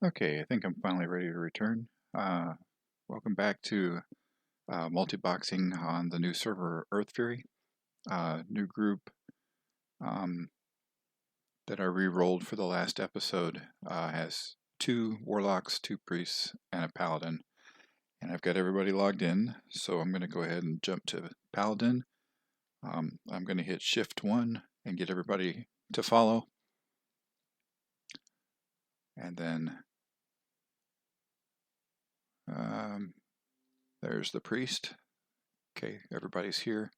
Okay, I think I'm finally ready to return. Welcome back to multi-boxing on the new server Earthfury. New group um, that I re-rolled for the last episode has 2 warlocks, 2 priests, and a paladin. And I've got everybody logged in, so I'm going to go ahead and jump to paladin. I'm going to hit Shift 1 and get everybody to follow. And then there's the priest. Okay, everybody's here.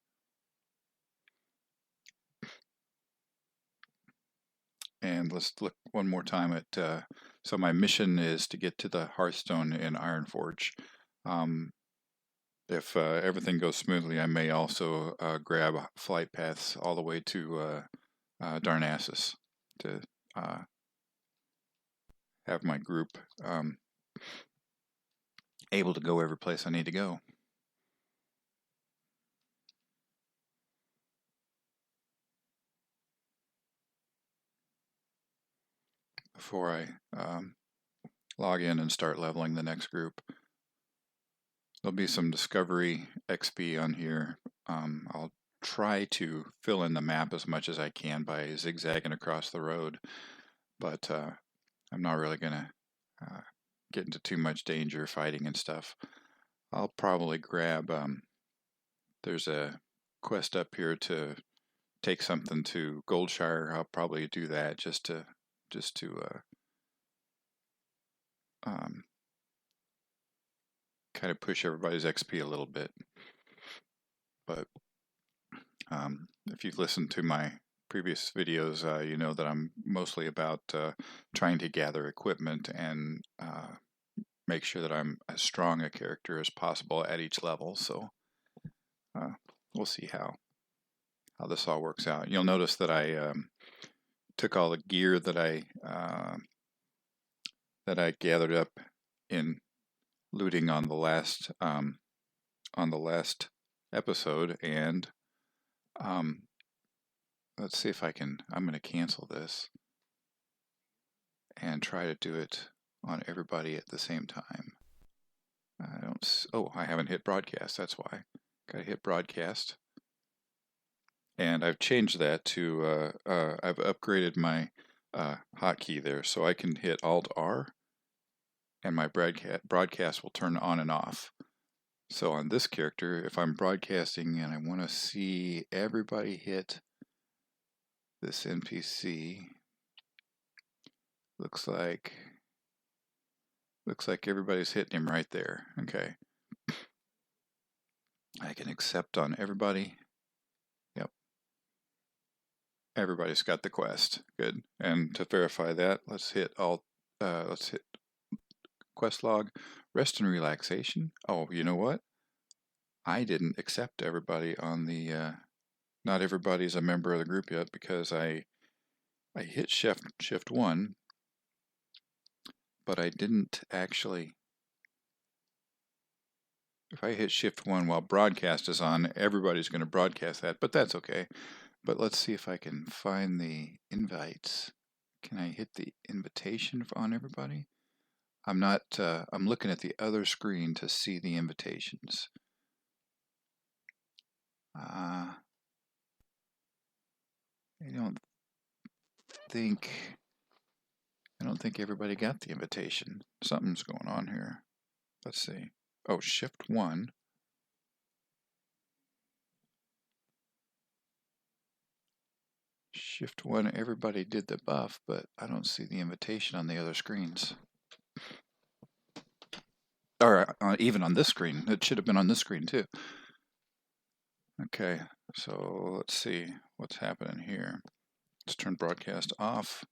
And let's look one more time at, so my mission is to get to the Hearthstone in Ironforge. If everything goes smoothly, I may also grab flight paths all the way to Darnassus to have my group able to go every place I need to go. Before I log in and start leveling the next group. There'll be some discovery XP on here. I'll try to fill in the map as much as I can by zigzagging across the road, but I'm not really going to get into too much danger fighting and stuff. I'll probably grab, there's a quest up here to take something to Goldshire. I'll probably do that just to kind of push everybody's XP a little bit. But if you've listened to my previous videos, you know that I'm mostly about trying to gather equipment and make sure that I'm as strong a character as possible at each level. So we'll see how this all works out. You'll notice that I took all the gear that I gathered up in looting on the last episode, and let's see if I can. I'm going to cancel this and try to do it on everybody at the same time. I haven't hit broadcast. That's why. Got to hit broadcast. And I've changed that to, I've upgraded my hotkey there, so I can hit Alt-R, and my broadcast will turn on and off. So on this character, if I'm broadcasting and I want to see everybody hit this NPC, looks like everybody's hitting him right there. Okay. I can accept on everybody. Yep. Everybody's got the quest. Good. And to verify that, let's hit quest log, rest and relaxation. Oh, you know what? I didn't accept everybody on the, not everybody's a member of the group yet because I hit shift 1, but I didn't actually. If I hit shift 1 while broadcast is on, everybody's going to broadcast that, but that's okay. But let's see if I can find the invites. Can I hit the invitation on everybody? I'm not, I'm looking at the other screen to see the invitations. I don't think everybody got the invitation. Something's going on here. Let's see. Oh, shift 1. Shift 1, everybody did the buff, but I don't see the invitation on the other screens. Or even on this screen. It should have been on this screen too. Okay, so let's see what's happening here. Let's turn broadcast off.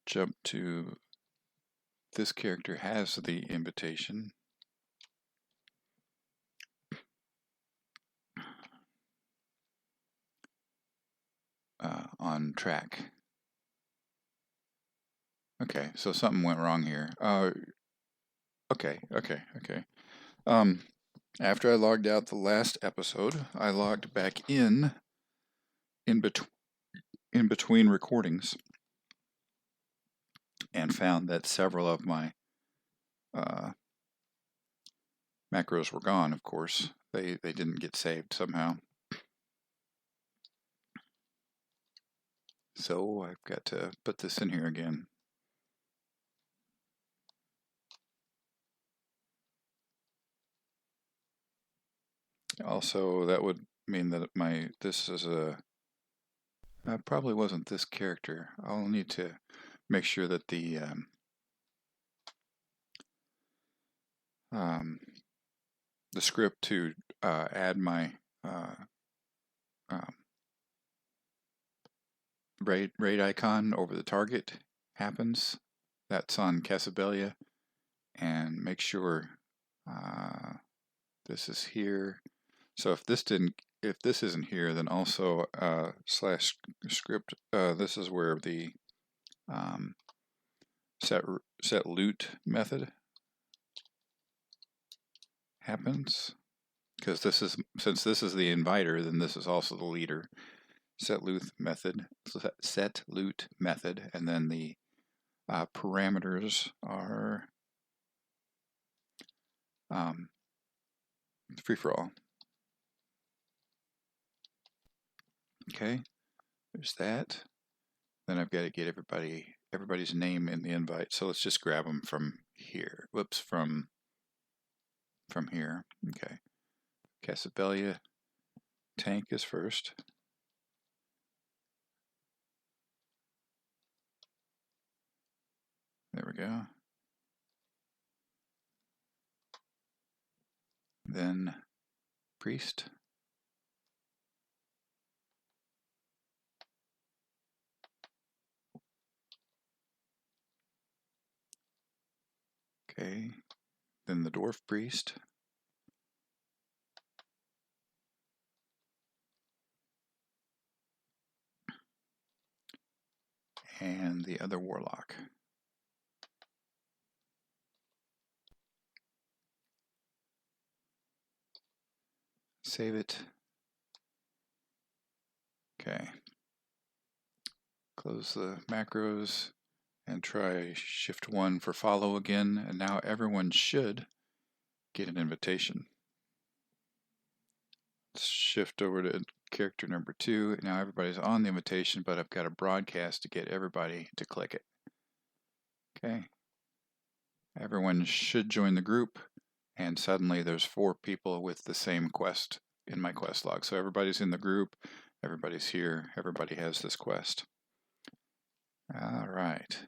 Jump to this character has the invitation. On track. Okay, so something went wrong here. Okay. After I logged out the last episode, I logged back in between recordings. and found that several of my macros were gone, of course. They didn't get saved somehow. So I've got to put this in here again. Also, that would mean that this is probably wasn't this character. I'll need to make sure that the script to add my raid icon over the target happens. That's on Casabelia, and make sure this is here. So if this isn't here, then also slash script. This is where the set loot method happens, because since this is the inviter, then this is also the leader. Set loot method, and then the parameters are free for all. Okay, there's that. Then I've got to get everybody's name in the invite. So let's just grab them from here. Whoops, from here. Okay, Casabelia tank is first. There we go. Then priest. Okay, then the dwarf priest. And the other warlock. Save it. Okay. Close the macros and try shift 1 for follow again, and now everyone should get an invitation. Let's shift over to character number 2. Now everybody's on the invitation, but I've got a broadcast to get everybody to click it. Okay. Everyone should join the group, and suddenly there's 4 people with the same quest in my quest log. So everybody's in the group, everybody's here, everybody has this quest. All right,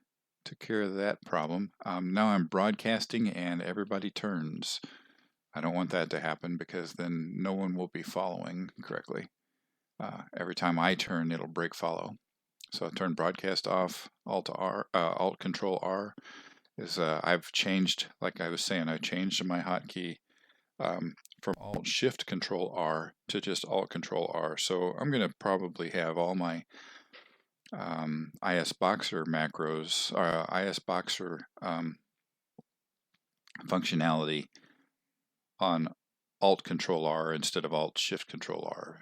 took care of that problem. Now I'm broadcasting and everybody turns. I don't want that to happen because then no one will be following correctly. Every time I turn, it'll break follow. So I turn broadcast off, Alt Control R. I've changed, like I was saying, I changed my hotkey from Alt Shift Control R to just Alt Control R. So I'm going to probably have all my ISBoxer macros, ISBoxer functionality on Alt Control R instead of Alt Shift Control R.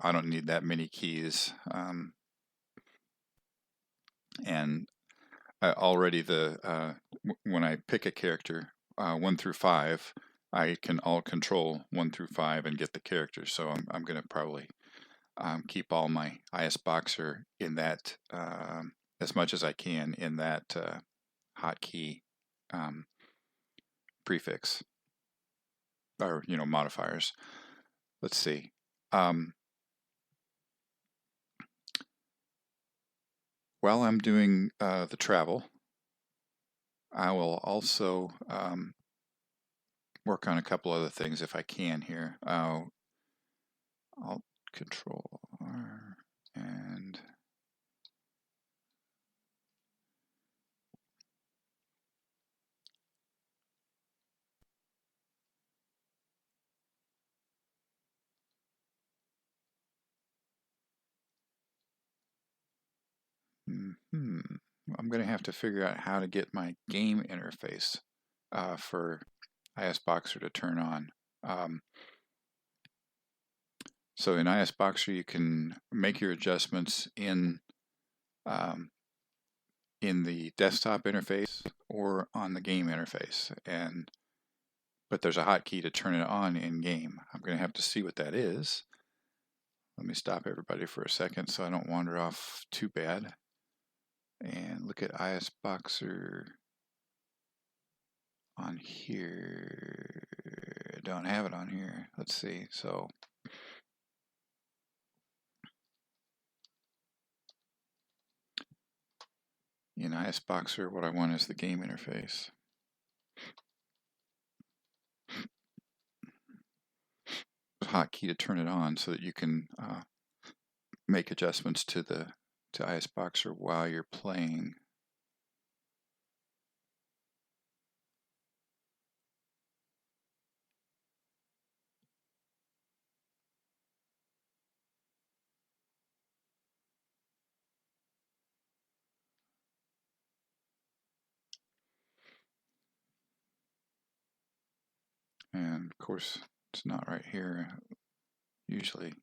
I don't need that many keys, and already when I pick a character 1 through 5, I can Alt Control 1 through 5 and get the character. So I'm going to probably keep all my ISBoxer in that as much as I can in that hotkey prefix, or modifiers. Let's see. While I'm doing the travel, I will also work on a couple other things if I can here. Alt Control R and I'm going to have to figure out how to get my game interface for ISBoxer to turn on. So in ISBoxer, you can make your adjustments in in the desktop interface or on the game interface, but there's a hotkey to turn it on in game. I'm going to have to see what that is. Let me stop everybody for a second so I don't wander off too bad. And look at ISBoxer on here. I don't have it on here. Let's see. So in ISBoxer, what I want is the game interface. Hotkey to turn it on so that you can make adjustments to ISBoxer while you're playing. And of course, it's not right here. Usually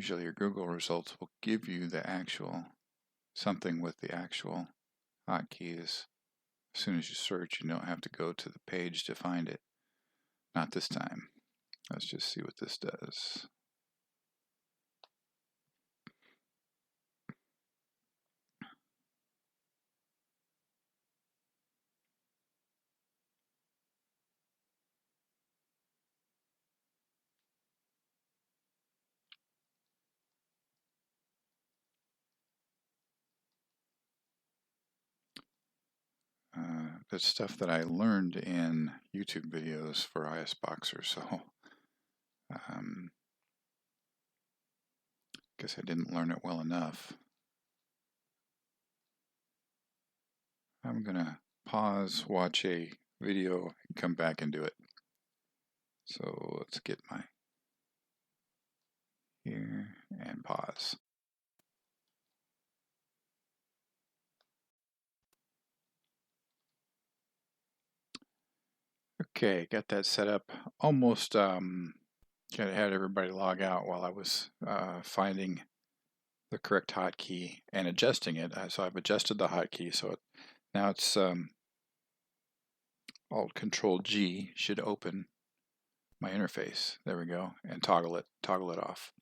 your Google results will give you the actual something with the actual hotkeys. As soon as you search, you don't have to go to the page to find it. Not this time. Let's just see what this does. That's stuff that I learned in YouTube videos for ISBoxer, so guess I didn't learn it well enough. I'm gonna pause, watch a video, and come back and do it. So let's get my here and pause. Okay, got that set up. Almost had everybody log out while I was finding the correct hotkey and adjusting it. So I've adjusted the hotkey, so now it's Alt Control G should open my interface. There we go, and toggle it off.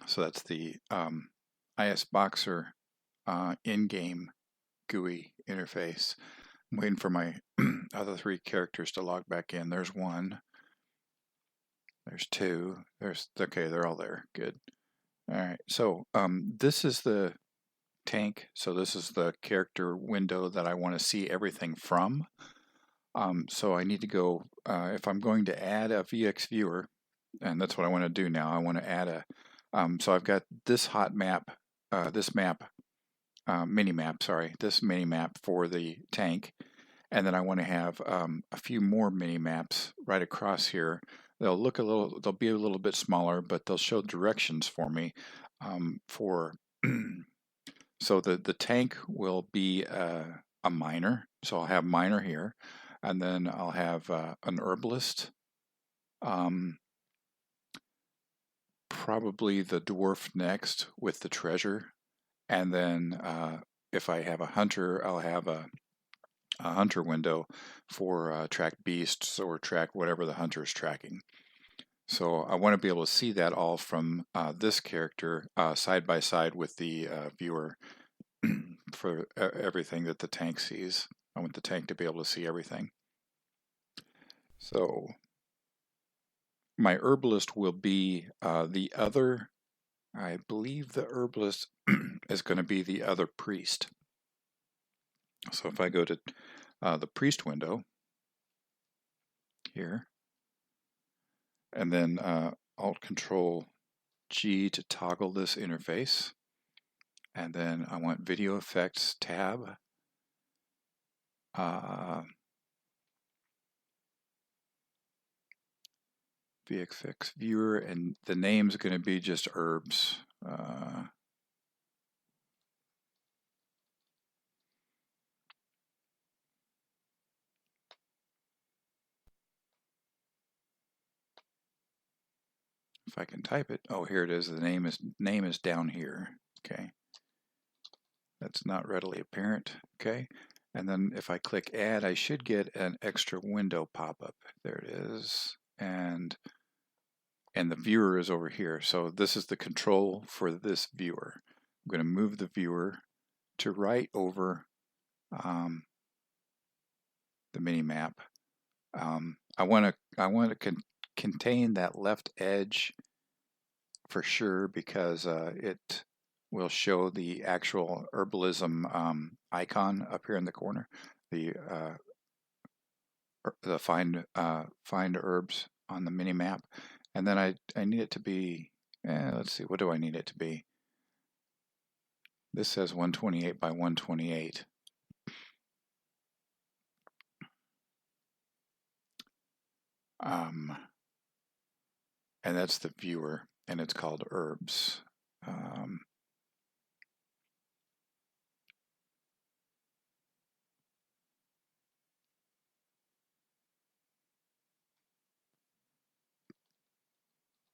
So that's the ISBoxer in-game GUI interface. I'm waiting for my other three characters to log back in. There's one. There's two. Okay, they're all there. Good. All right. So this is the tank. So this is the character window that I want to see everything from. So I need to go, if I'm going to add a VX viewer, and that's what I want to do now. I want to add so I've got this hot map, this mini map for the tank. And then I want to have a few more mini maps right across here. They'll be a little bit smaller, but they'll show directions for me. So the tank will be a miner. So I'll have miner here, and then I'll have an herbalist. Probably the dwarf next with the treasure, and then if I have a hunter, I'll have a hunter window for track beasts or track whatever the hunter is tracking. So I want to be able to see that all from this character side by side with the viewer for everything that the tank sees. I want the tank to be able to see everything. So my herbalist will be the other, I believe the herbalist is going to be the other priest. So if I go to the priest window here, and then Alt Control G to toggle this interface, and then I want Video Effects tab. VFX Viewer, and the name's going to be just herbs. If if I can type it. Oh, here it is. The name is down here. Okay. That's not readily apparent. Okay. And then if I click add, I should get an extra window pop up. There it is. And the viewer is over here. So this is the control for this viewer. I'm going to move the viewer to right over the mini map. I want to contain that left edge for sure, because it will show the actual herbalism icon up here in the corner, the find herbs on the mini map. And then I need it to be, let's see, what do I need it to be? This says 128 by 128. And that's the viewer, and it's called herbs.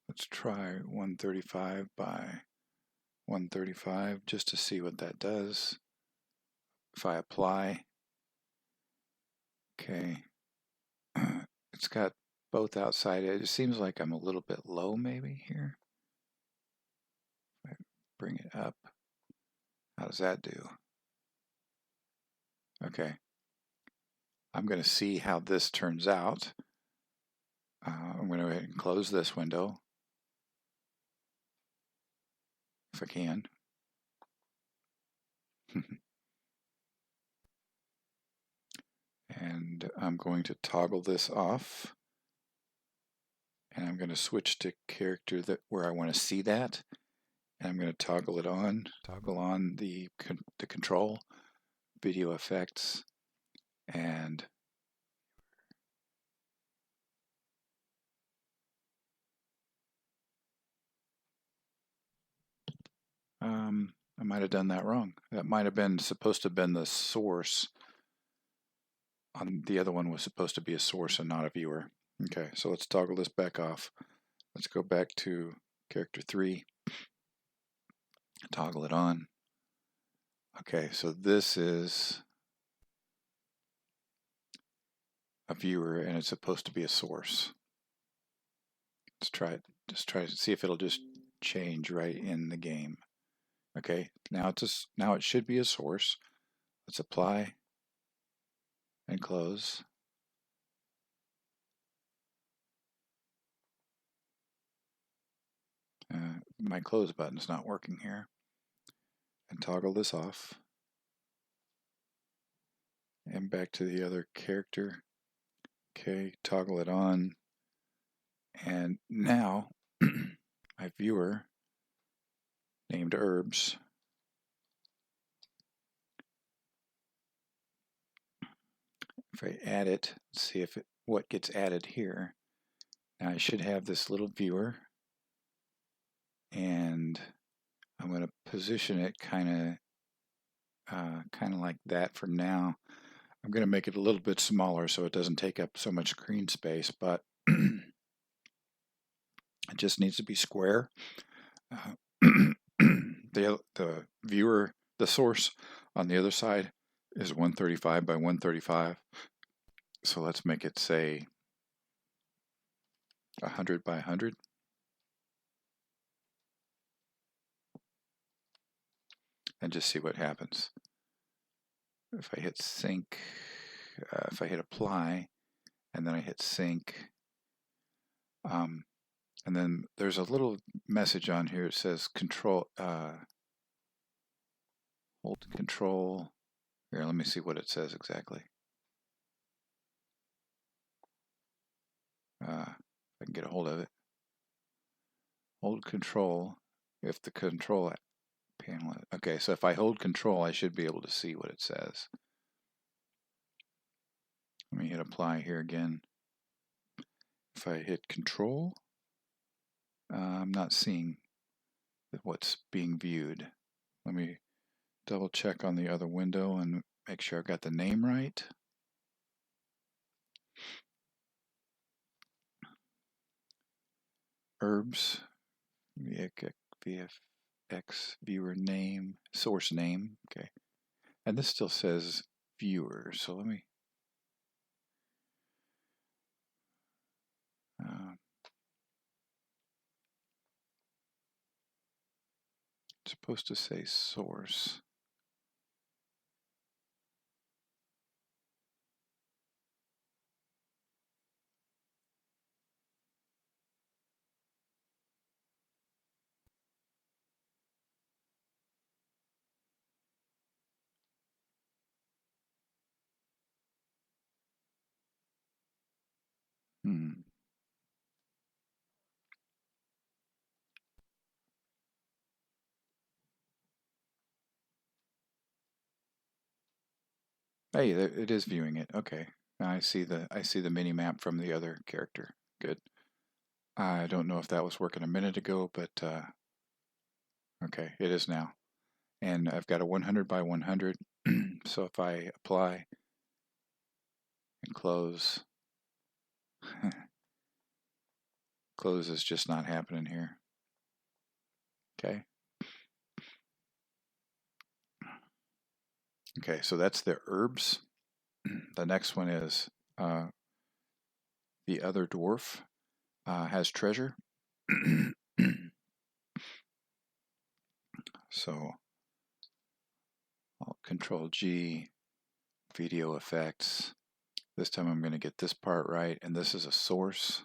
Let's try 135 by 135 just to see what that does. If I apply, okay, it's got both outside edges. It seems like I'm a little bit low maybe here. If I bring it up, how does that do? Okay, I'm going to see how this turns out. I'm going to go ahead and close this window if I can. And I'm going to toggle this off, and I'm going to switch to character where I want to see that, and I'm going to toggle it on, toggle on the control, video effects, and I might have done that wrong. That might have been supposed to have been the source. On the other one was supposed to be a source and not a viewer. Okay, so let's toggle this back off. Let's go back to character 3, toggle it on. Okay, so this is a viewer and it's supposed to be a source. Let's try it. Just try to see if it'll just change right in the game. Okay, now it should be a source. Let's apply and close. My close button's not working here. And toggle this off. And back to the other character. Okay, toggle it on. And now my viewer named herbs. If I add it, let's see if what gets added here. Now I should have this little viewer, and I'm going to position it kind of like that for now. I'm going to make it a little bit smaller so it doesn't take up so much screen space, but it just needs to be square. The viewer, the source on the other side is 135 by 135. So let's make it say 100 by 100. And just see what happens. If I hit sync, if I hit apply, and then I hit sync, and then there's a little message on here. It says control, hold control. Here, let me see what it says exactly. If I can get a hold of it. Hold control if the control panel. Okay, so if I hold control, I should be able to see what it says. Let me hit apply here again. If I hit control, I'm not seeing what's being viewed. Let me double check on the other window and make sure I've got the name right. Herbs, VFX viewer name, source name. Okay. And this still says viewer, so let me. It's supposed to say source. Hey, it is viewing it. Okay. Now I see the mini map from the other character. Good. I don't know if that was working a minute ago, but okay, it is now. And I've got a 100 by 100. So if I apply and close, close is just not happening here. Okay. Okay, so that's the herbs. The next one is the other dwarf has treasure. So I'll Control G, video effects. This time I'm going to get this part right, and this is a source.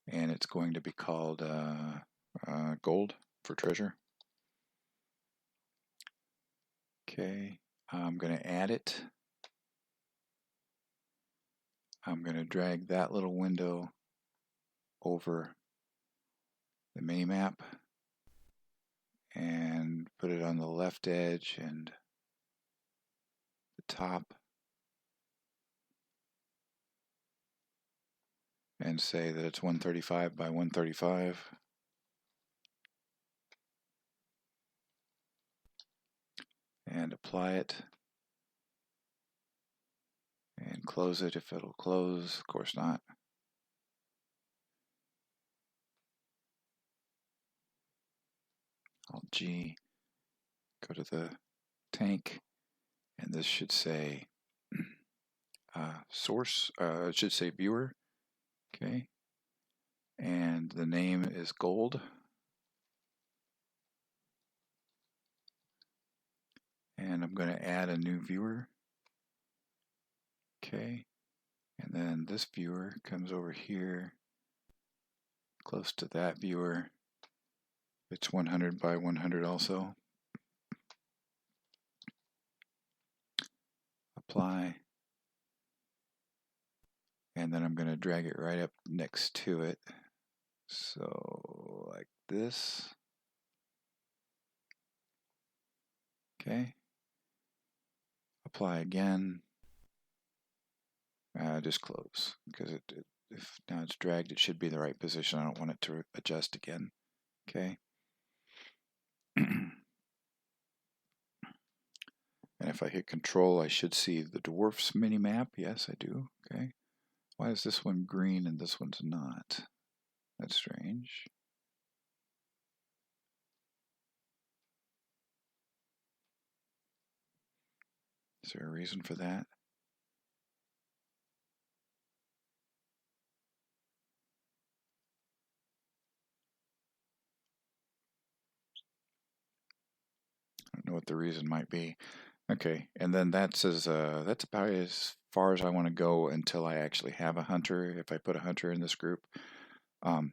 And it's going to be called gold for treasure. Okay, I'm going to add it. I'm going to drag that little window over the mini map and put it on the left edge and the top, and say that it's 135 by 135. And apply it and close it if it'll close. Of course not. Alt G, go to the tank, and this should say source, it should say viewer. Okay, and the name is gold. And I'm going to add a new viewer. Okay, and then this viewer comes over here close to that viewer. It's 100 by 100 also. Apply. And then I'm going to drag it right up next to it. So like this. Okay. Apply again. Just close, because if now it's dragged, it should be the right position. I don't want it to adjust again. Okay. And if I hit Control, I should see the dwarfs mini map. Yes, I do. Okay. Why is this one green and this one's not? That's strange. Is there a reason for that? I don't know what the reason might be. Okay, and then that says that's about as far as I want to go until I actually have a hunter. If I put a hunter in this group, I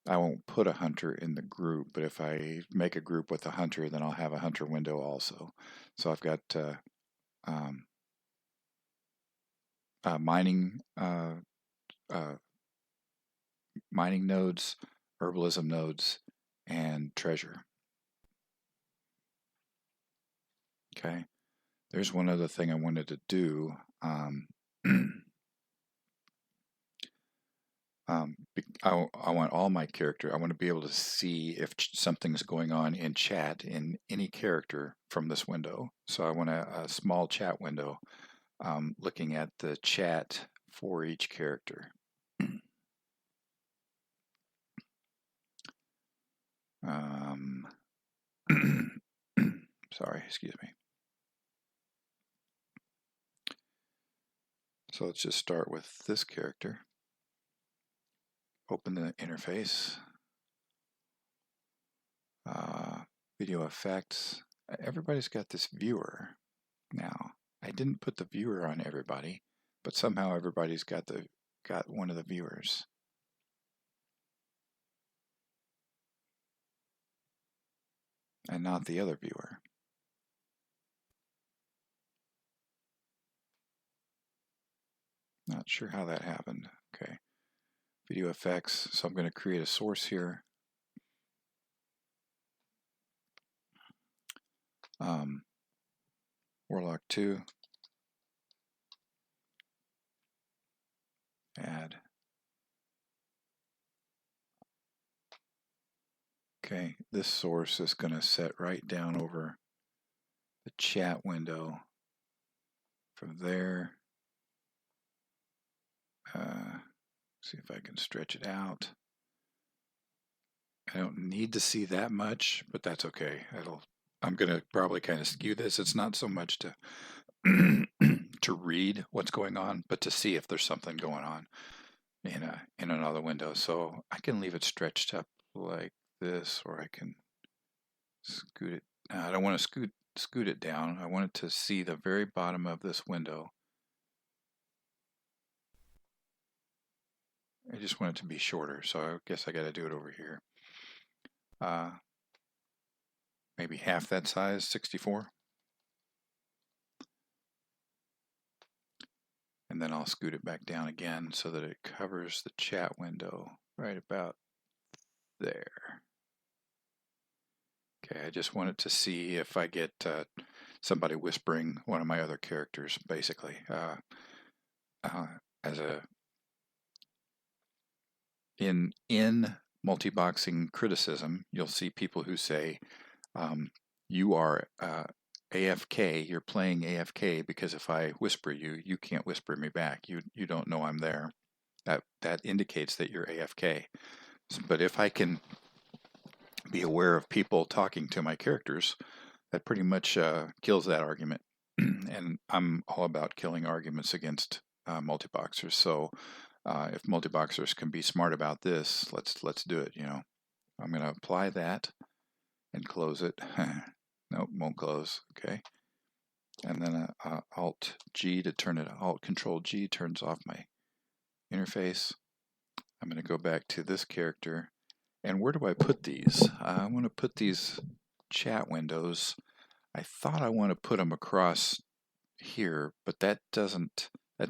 won't put a hunter in the group, but if I make a group with a hunter, then I'll have a hunter window also. So I've got mining nodes, herbalism nodes, and treasure. Okay, there's one other thing I wanted to do. I want all my character. I want to be able to see if something's going on in chat in any character from this window. So I want a small chat window looking at the chat for each character. Sorry, excuse me. So let's just start with this character. Open the interface. Video effects. Everybody's got this viewer now. I didn't put the viewer on everybody, but somehow everybody's got one of the viewers. And not the other viewer. Not sure how that happened. Okay. Video effects. So I'm going to create a source here. Warlock 2. Add. Okay, this source is going to set right down over the chat window. From there, see if I can stretch it out. I don't need to see that much, but that's okay. I'm going to probably kind of skew this. It's not so much to to read what's going on, but to see if there's something going on in another window. So I can leave it stretched up like this, or I can scoot it. I don't want to scoot it down. I want it to see the very bottom of this window. I just want it to be shorter, so I guess I got to do it over here. Maybe half that size, 64. And then I'll scoot it back down again so that it covers the chat window right about there. Okay, I just wanted to see if I get somebody whispering one of my other characters, basically. In multi-boxing criticism, you'll see people who say, you are AFK, you're playing AFK because if I whisper you, you can't whisper me back. You don't know I'm there. That indicates that you're AFK. But if I can be aware of people talking to my characters, that pretty much kills that argument. And I'm all about killing arguments against multi-boxers. So if multi-boxers can be smart about this, let's do it. I'm going to apply that and close it. Nope, won't close. Okay. And then Alt G to turn it. Alt Control G turns off my interface. I'm going to go back to this character. And where do I put these? I want to put these chat windows. I thought I want to put them across here, but that's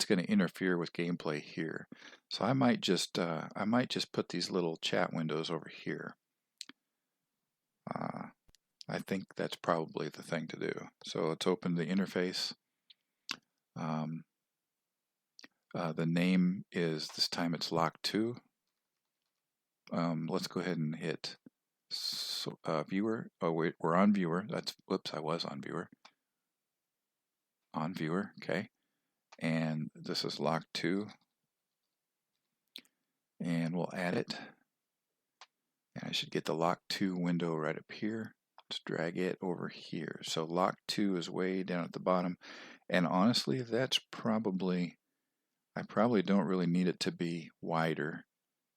going to interfere with gameplay here. So I might just put these little chat windows over here. I think that's probably the thing to do. So let's open the interface. The name is, this time it's lock 2. Let's go ahead and hit viewer. Oh wait, we're on viewer. Whoops, I was on viewer. On viewer, okay. And this is lock 2. And we'll add it. And I should get the lock 2 window right up here. Let's drag it over here. So lock 2 is way down at the bottom. And honestly, that's probably, I probably don't really need it to be wider.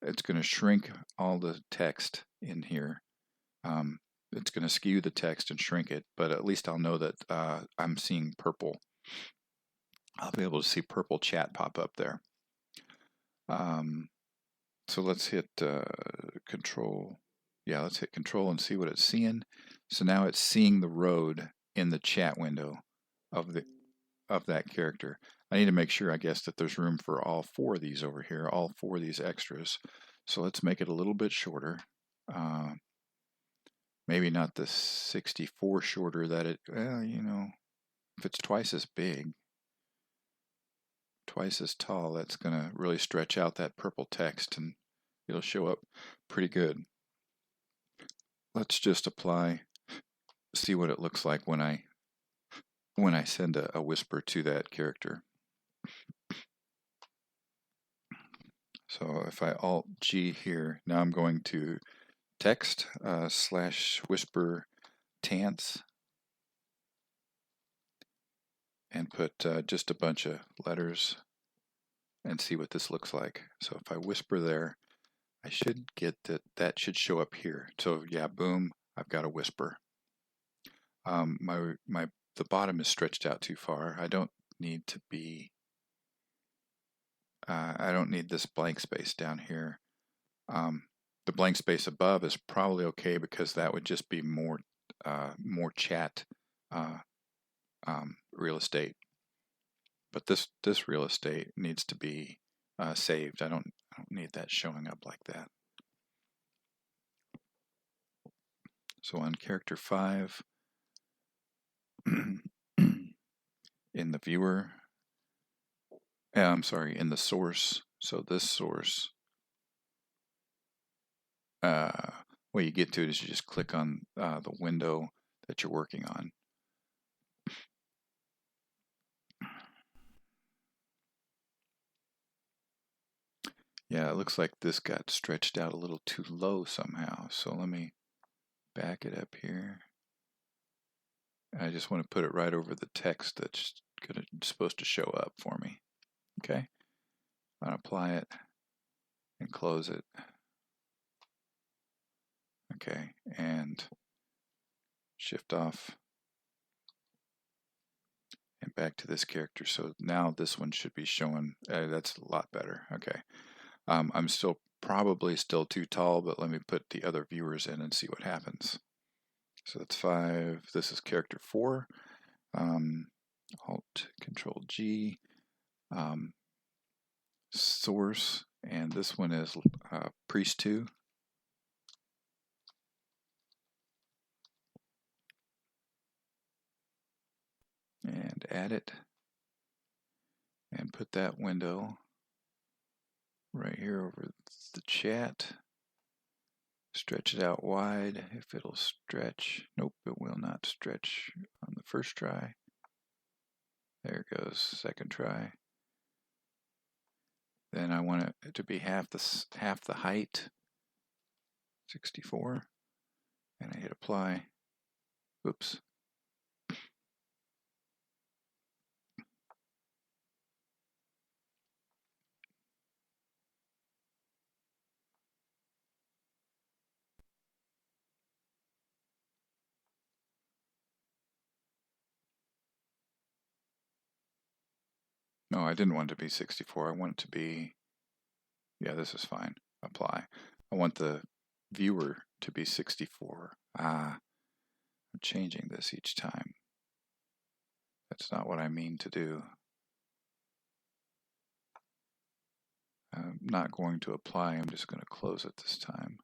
It's going to shrink all the text in here. It's going to skew the text and shrink it, but at least I'll know that I'm seeing purple. I'll be able to see purple chat pop up there. So let's hit Control. Yeah, let's hit Control and see what it's seeing. So now it's seeing the road in the chat window of that character. I need to make sure, I guess, that there's room for all 4 of these over here, all 4 of these extras. So let's make it a little bit shorter. Maybe not the 64 shorter that it, well, if it's twice as big, twice as tall, that's going to really stretch out that purple text and it'll show up pretty good. Let's just apply, see what it looks like when I send a whisper to that character. So if I Alt G here, now I'm going to text /whisper Tance. and put just a bunch of letters and see what this looks like. So if I whisper there, I should get that should show up here. So yeah, boom, I've got a whisper. The bottom is stretched out too far. I don't need to be. I don't need this blank space down here. The blank space above is probably okay because that would just be more chat real estate. But this real estate needs to be saved. I don't need that showing up like that. So on character 5, in the viewer, I'm sorry, in the source. So this source, what you get to is you just click on the window that you're working on. Yeah, it looks like this got stretched out a little too low somehow. So let me back it up here. I just want to put it right over the text that's supposed to show up for me. Okay, I'll apply it and close it. Okay, and shift off and back to this character. So now this one should be showing. That's a lot better. Okay, I'm probably still too tall, but let me put the other viewers in and see what happens. So that's 5. This is character 4. Alt Control G. Source, and this one is Priest 2. And add it. And put that window right here over the chat. Stretch it out wide if it'll stretch. Nope, it will not stretch on the first try. There it goes, second try. Then I want it to be half the height, 64, and I hit apply. Oops. No, I didn't want it to be 64. I want it to be, yeah, this is fine. Apply. I want the viewer to be 64. I'm changing this each time. That's not what I mean to do. I'm not going to apply. I'm just going to close it this time.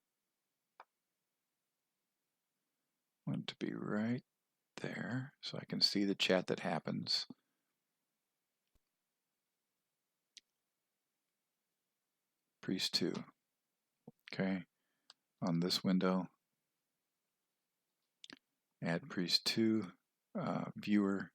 I want it to be right there so I can see the chat that happens. Priest 2. Okay. On this window, add Priest 2, viewer.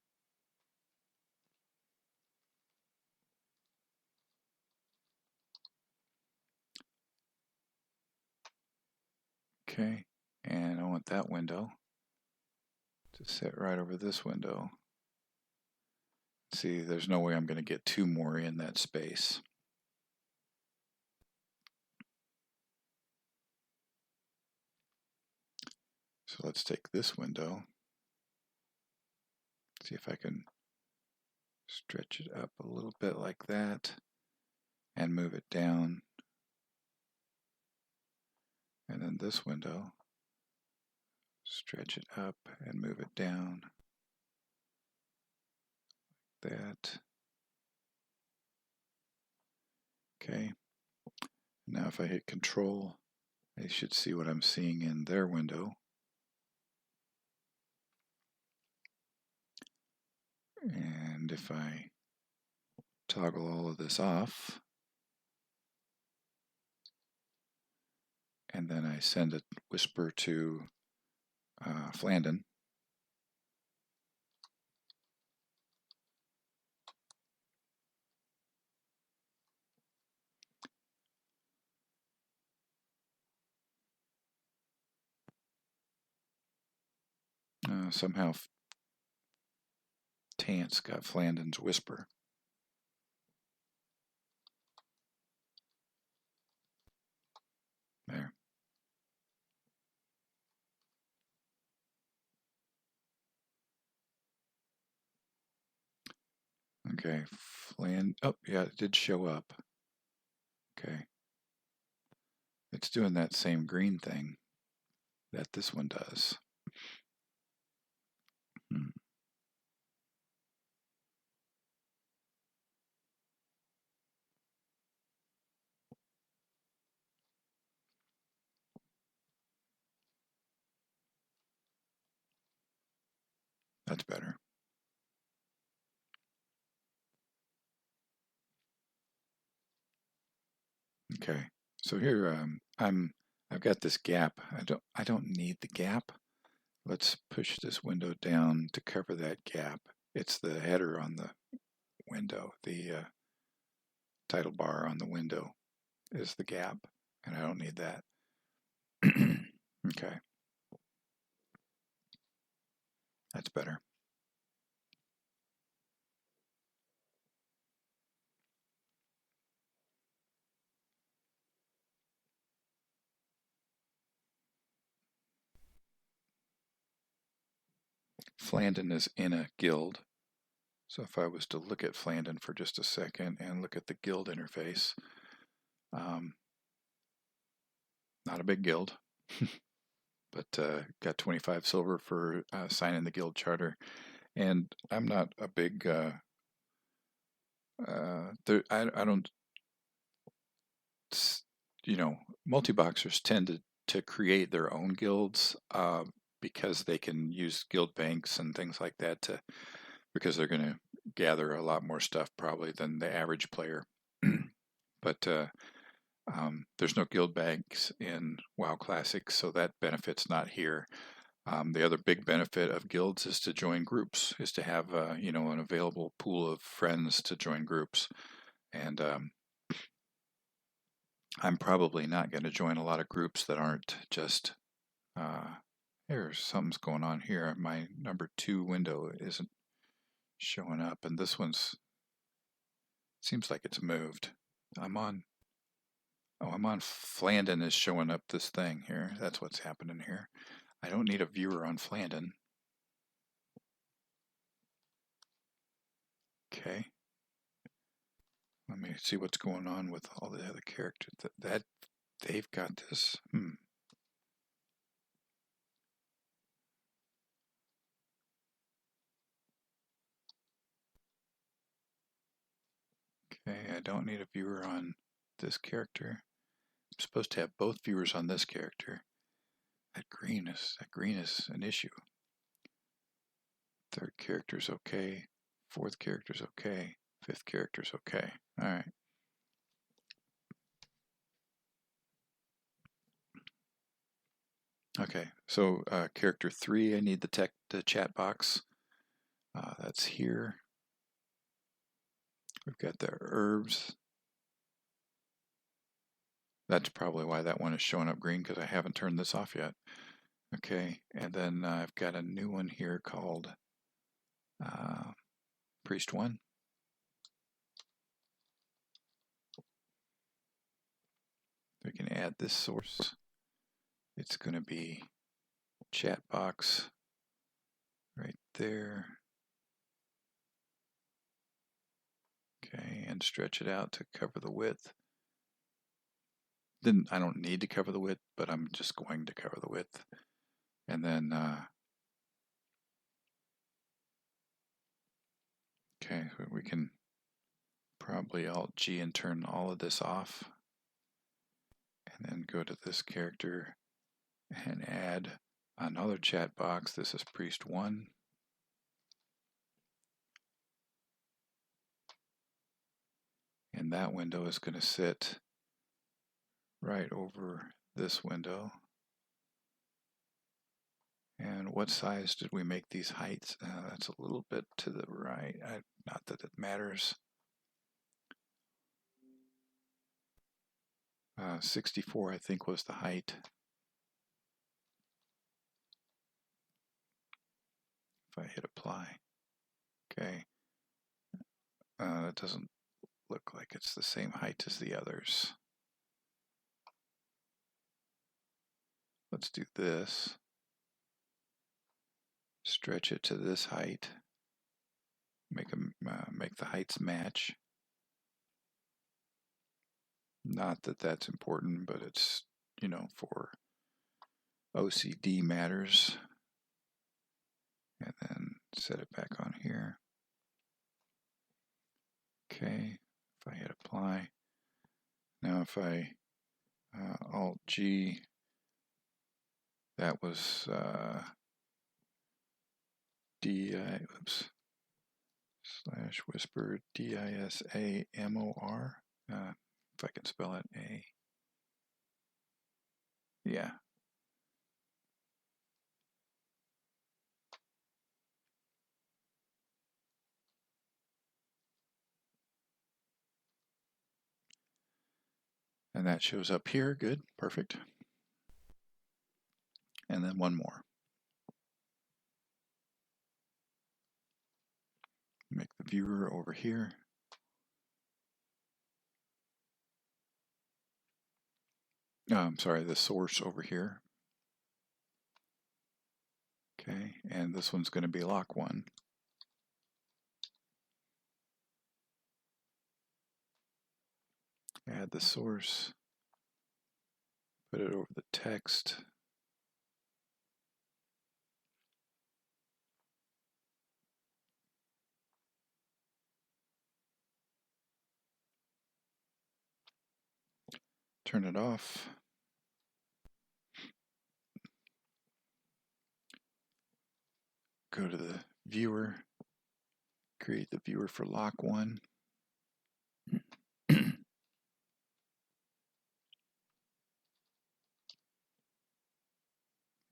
Okay. And I want that window to sit right over this window. See, there's no way I'm going to get 2 more in that space. So let's take this window, see if I can stretch it up a little bit like that and move it down. And then this window, stretch it up and move it down like that. Okay. Now if I hit Control, they should see what I'm seeing in their window. And if I toggle all of this off, and then I send a whisper to Flandin, somehow Tance got Flandin's Whisper. There. Okay, oh yeah, it did show up. Okay. It's doing that same green thing that this one does. That's better. Okay, so here I've got this gap. I don't need the gap. Let's push this window down to cover that gap. It's the header on the window. The title bar on the window is the gap, and I don't need that. Okay, that's better. Flandin is in a guild. So if I was to look at Flandin for just a second and look at the guild interface, not a big guild, but got 25 silver for signing the guild charter. And I'm not a big, I don't, multi-boxers tend to create their own guilds because they can use guild banks and things like that because they're going to gather a lot more stuff probably than the average player. But there's no guild banks in WoW Classic, so that benefit's not here. The other big benefit of guilds is to join groups, is to have an available pool of friends to join groups. And I'm probably not going to join a lot of groups that aren't just here's something's going on here. My number 2 window isn't showing up, and this one's seems like it's moved. I'm on Flandin is showing up this thing here. That's what's happening here. I don't need a viewer on Flandin. Okay. Let me see what's going on with all the other characters. That they've got this. Okay, I don't need a viewer on this character. I'm supposed to have both viewers on this character. That green is an issue. Third character's okay. Fourth character's okay. Fifth character's okay. All right. Okay, so character 3, I need the chat box. That's here. We've got the herbs. That's probably why that one is showing up green, because I haven't turned this off yet. Okay, and then I've got a new one here called Priest 1. We can add this source. It's going to be chat box right there. Okay, and stretch it out to cover the width. Then I don't need to cover the width, but I'm just going to cover the width. And then, okay, we can probably Alt-G and turn all of this off. And then go to this character and add another chat box. This is Priest 1. And that window is going to sit right over this window. And what size did we make these heights? That's a little bit to the right. Not that it matters. 64, I think, was the height. If I hit apply. Okay. That doesn't look like it's the same height as the others. Let's do this. Stretch it to this height. Make the heights match. Not that that's important, but it's, you know, for OCD matters. And then set it back on here. Okay, if I hit apply. Now if I Alt G, that was slash whisper DISAMOR. If I can spell it, A. Yeah. And that shows up here. Good, perfect. And then one more. Make the viewer over here. I'm sorry, the source over here. Okay, and this one's going to be lock 1. Add the source. Put it over the text. Turn it off. Go to the viewer. Create the viewer for lock 1.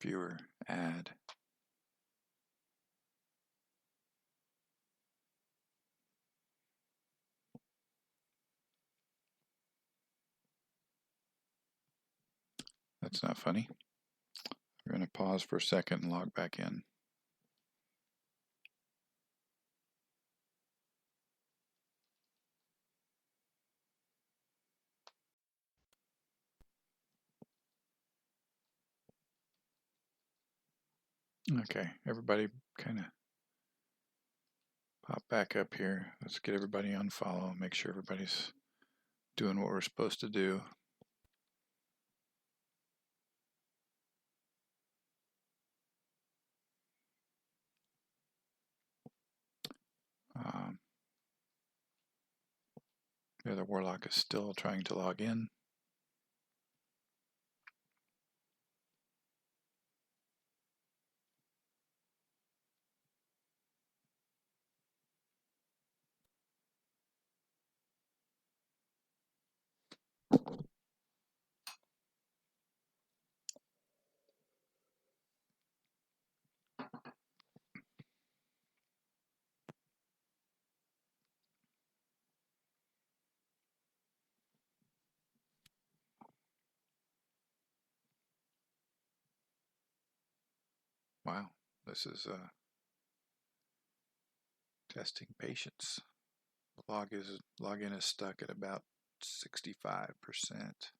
Viewer, add. That's not funny. We're going to pause for a second and log back in. Okay, everybody kind of pop back up here. Let's get everybody on follow, make sure everybody's doing what we're supposed to do. The other warlock is still trying to log in. Wow, this is testing patience. Login is stuck at about 65%.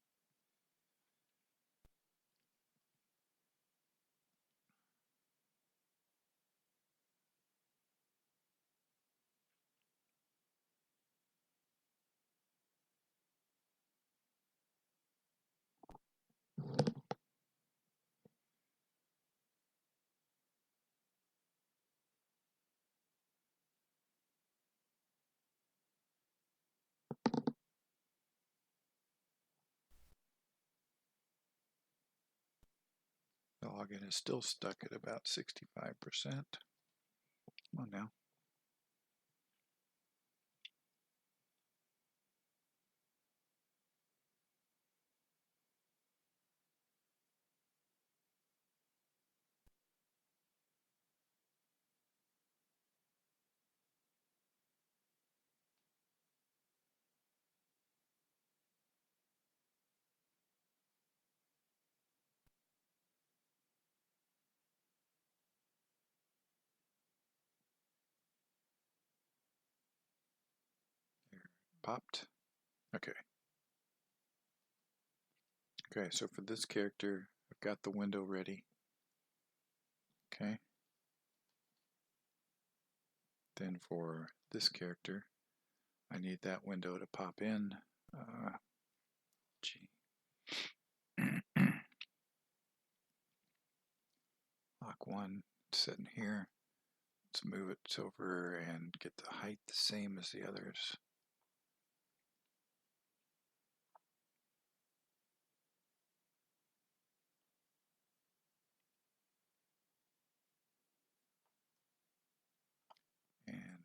The login is still stuck at about 65%. Come on now. popped. Okay. Okay, so for this character, I've got the window ready. Okay. Then for this character, I need that window to pop in. G. Lock 1, sitting here. Let's move it over and get the height the same as the others. And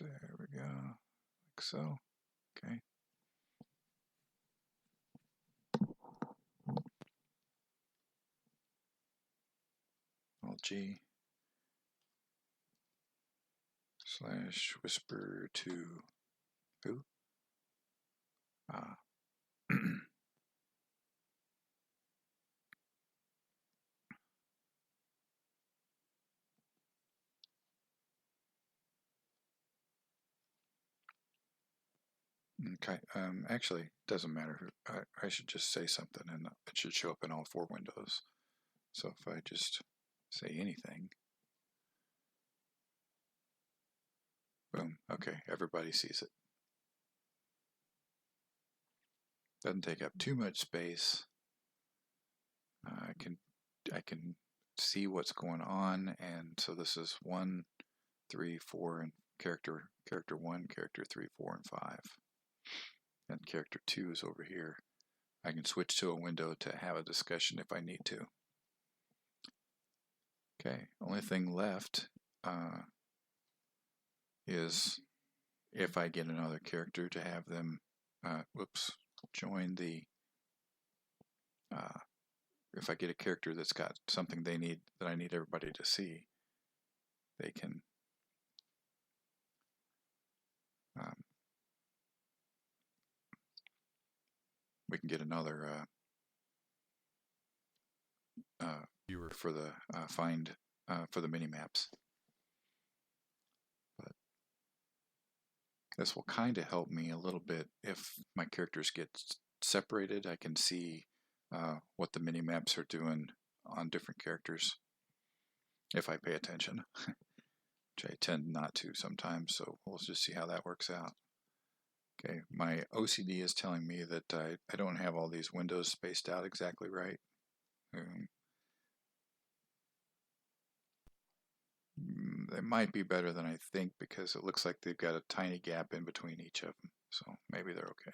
there we go, like so. Okay. Alt G / whisper to who? Okay, actually, doesn't matter. I should just say something and it should show up in all 4 windows. So if I just say anything, boom, okay, everybody sees it. Doesn't take up too much space. I can see what's going on, and so this is 1, 3, 4, and character 1, character 3, 4, and 5. And character 2 is over here. I can switch to a window to have a discussion if I need to. Okay, only thing left is if I get another character to have them, join the, if I get a character that's got something they need, that I need everybody to see, they can we can get another viewer for the find for the mini maps. But this will kind of help me a little bit if my characters get separated. I can see what the mini maps are doing on different characters if I pay attention, which I tend not to sometimes. So we'll just see how that works out. Okay, my OCD is telling me that I don't have all these windows spaced out exactly right. They might be better than I think because it looks like they've got a tiny gap in between each of them. So maybe they're okay.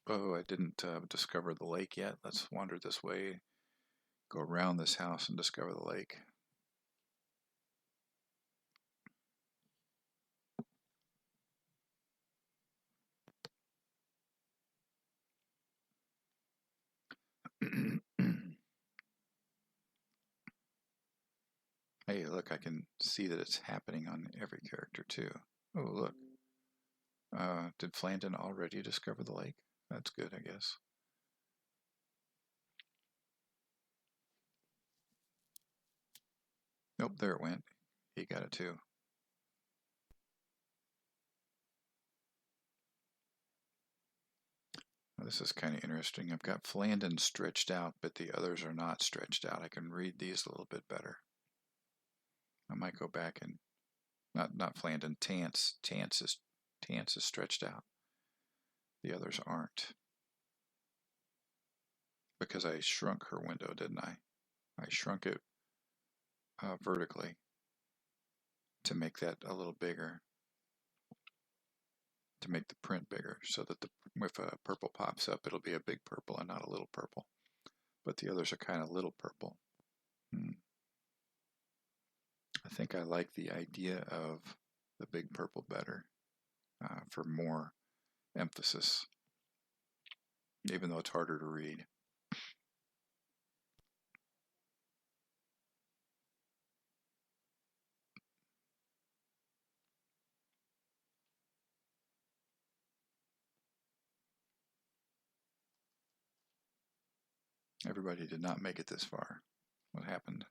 Oh, I didn't discover the lake yet. Let's wander this way, go around this house and discover the lake. Hey, look, I can see that it's happening on every character too. Oh, look. Did Flandon already discover the lake? That's good, I guess. Nope, there it went. He got it too. Now, this is kind of interesting. I've got Flandon stretched out, but the others are not stretched out. I can read these a little bit better. I might go back and not Flandon, Tance. Tance is stretched out. The others aren't. Because I shrunk her window, didn't I? I shrunk it vertically to make that a little bigger, to make the print bigger, so that if a purple pops up, it'll be a big purple and not a little purple. But the others are kind of little purple. I think I like the idea of the big purple better for more emphasis, even though it's harder to read. Everybody did not make it this far. What happened?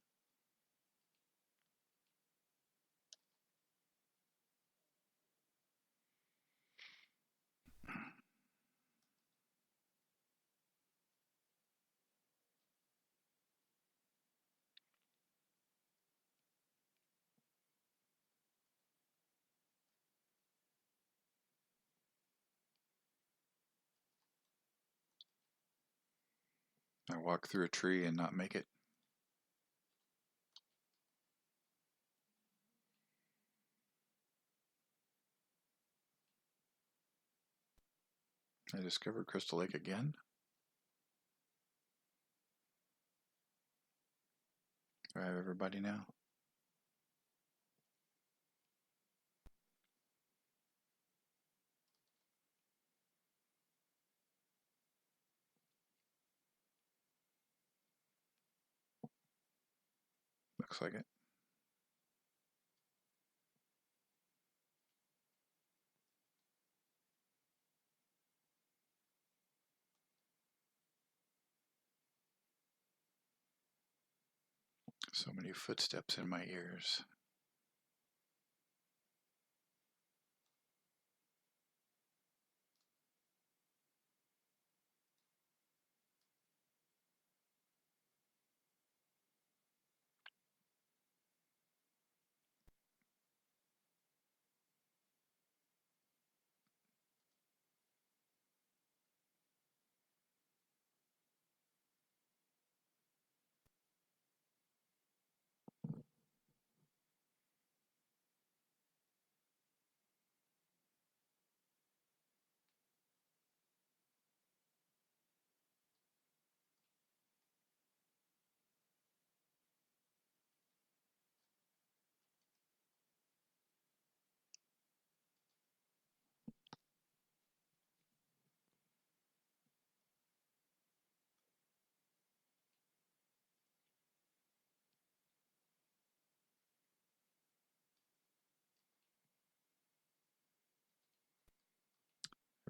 I walk through a tree and not make it. I discovered Crystal Lake again. Do I have everybody now? Looks like it. So many footsteps in my ears.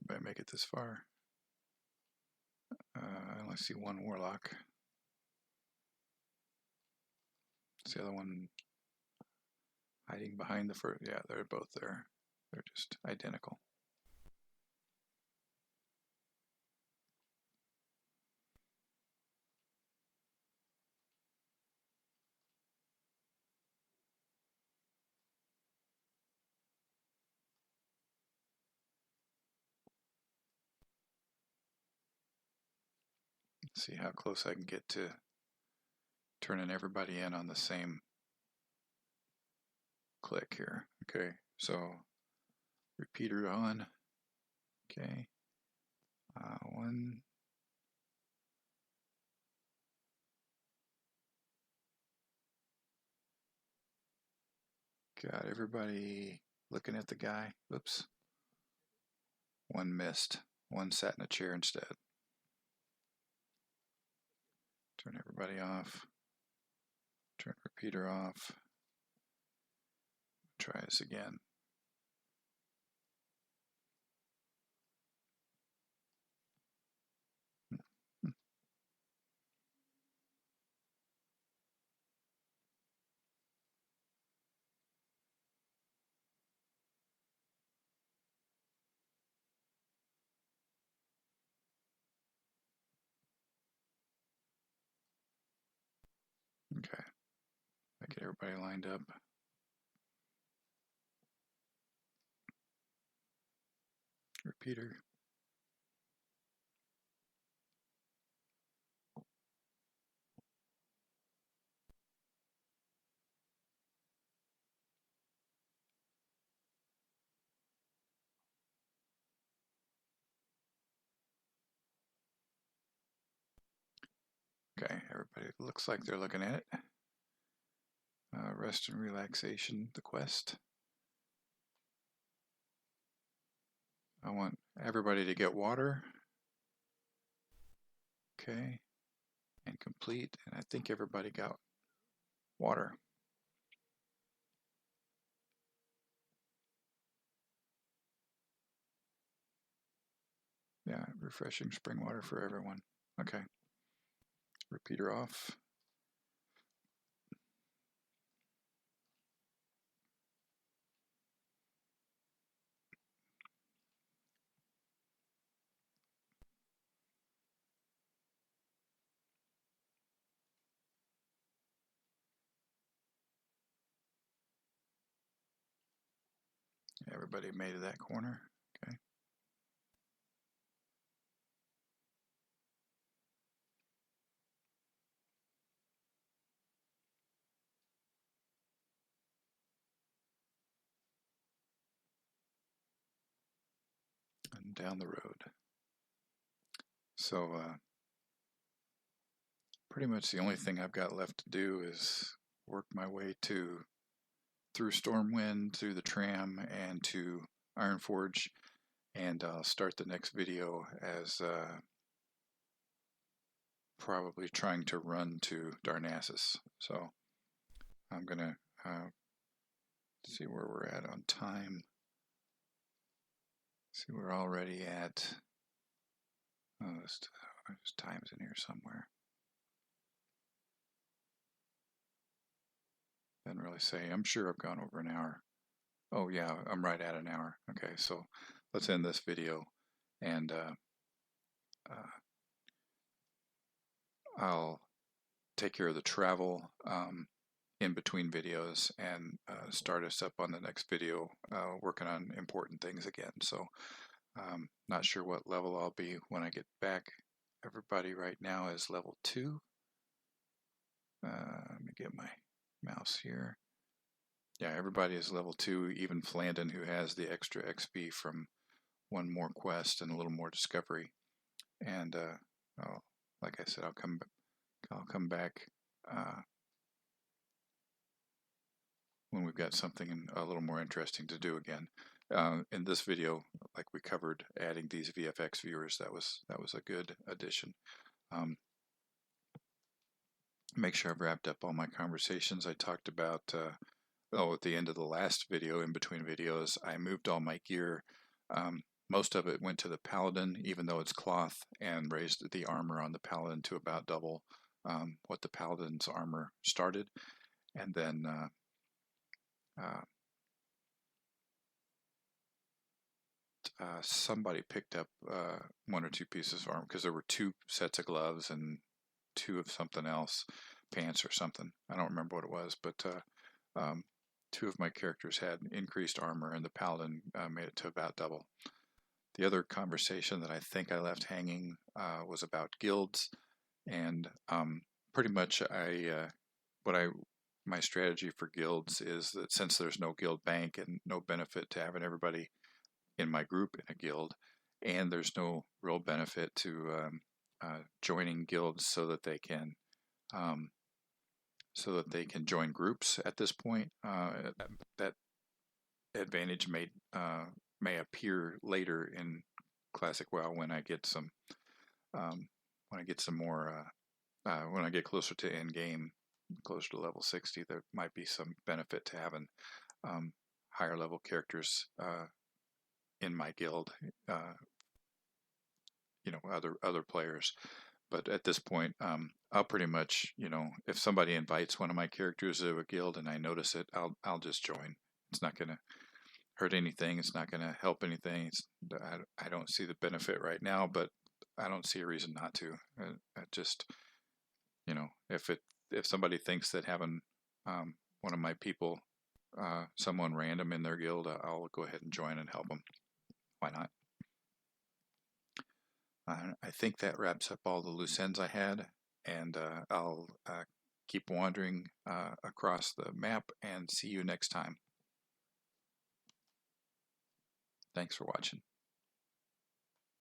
Everybody make it this far. I only see one warlock. Is the other one hiding behind the first? Yeah, they're both there. They're just identical. Let's see how close I can get to turning everybody in on the same click here. Okay, so repeater on. Okay, one. Got everybody looking at the guy. Oops. One missed. One sat in a chair instead. Turn everybody off. Turn repeater off. Try this again. Okay. I get everybody lined up. Repeater. Okay, everybody looks like they're looking at it. Rest and relaxation, the quest. I want everybody to get water. Okay, and complete. And I think everybody got water. Yeah, refreshing spring water for everyone. Okay. Repeater off. Everybody made it that corner. Okay. down the road. So pretty much the only thing I've got left to do is work my way through Stormwind, through the tram, and to Ironforge, and I'll start the next video as probably trying to run to Darnassus. So I'm gonna see where we're at on time. See, we're already at, oh, there's times in here somewhere. Doesn't really say. I'm sure I've gone over an hour. Oh yeah, I'm right at an hour. Okay, so let's end this video, and I'll take care of the travel in between videos and start us up on the next video working on important things again. So not sure what level I'll be when I get back. Everybody right now is level 2. Let me get my mouse here. Yeah, everybody is level 2, even Flandin, who has the extra XP from one more quest and a little more discovery. And like I said, I'll come back when we've got something a little more interesting to do again. In this video, like we covered, adding these VFX viewers, that was a good addition. Make sure I've wrapped up all my conversations. I talked about at the end of the last video, in between videos, I moved all my gear. Most of it went to the Paladin, even though it's cloth, and raised the armor on the Paladin to about double what the Paladin's armor started. And then somebody picked up 1 or 2 pieces of armor, because there were 2 sets of gloves and 2 of something else, pants or something. I don't remember what it was, but 2 of my characters had increased armor, and the Paladin made it to about double. The other conversation that I think I left hanging was about guilds, and pretty much my strategy for guilds is that since there's no guild bank and no benefit to having everybody in my group in a guild, and there's no real benefit to joining guilds so that they can join groups at this point. That advantage may appear later in Classic WoW when I get some more when I get closer to end game, closer to level 60. There might be some benefit to having higher level characters in my guild, other players. But at this point, I'll pretty much, if somebody invites one of my characters to a guild and I notice it, I'll just join. It's not going to hurt anything. It's not going to help anything. I don't see the benefit right now, but I don't see a reason not to. I just, if somebody thinks that having one of my people, someone random in their guild, I'll go ahead and join and help them. Why not? I think that wraps up all the loose ends I had, and I'll keep wandering across the map and see you next time. Thanks for watching.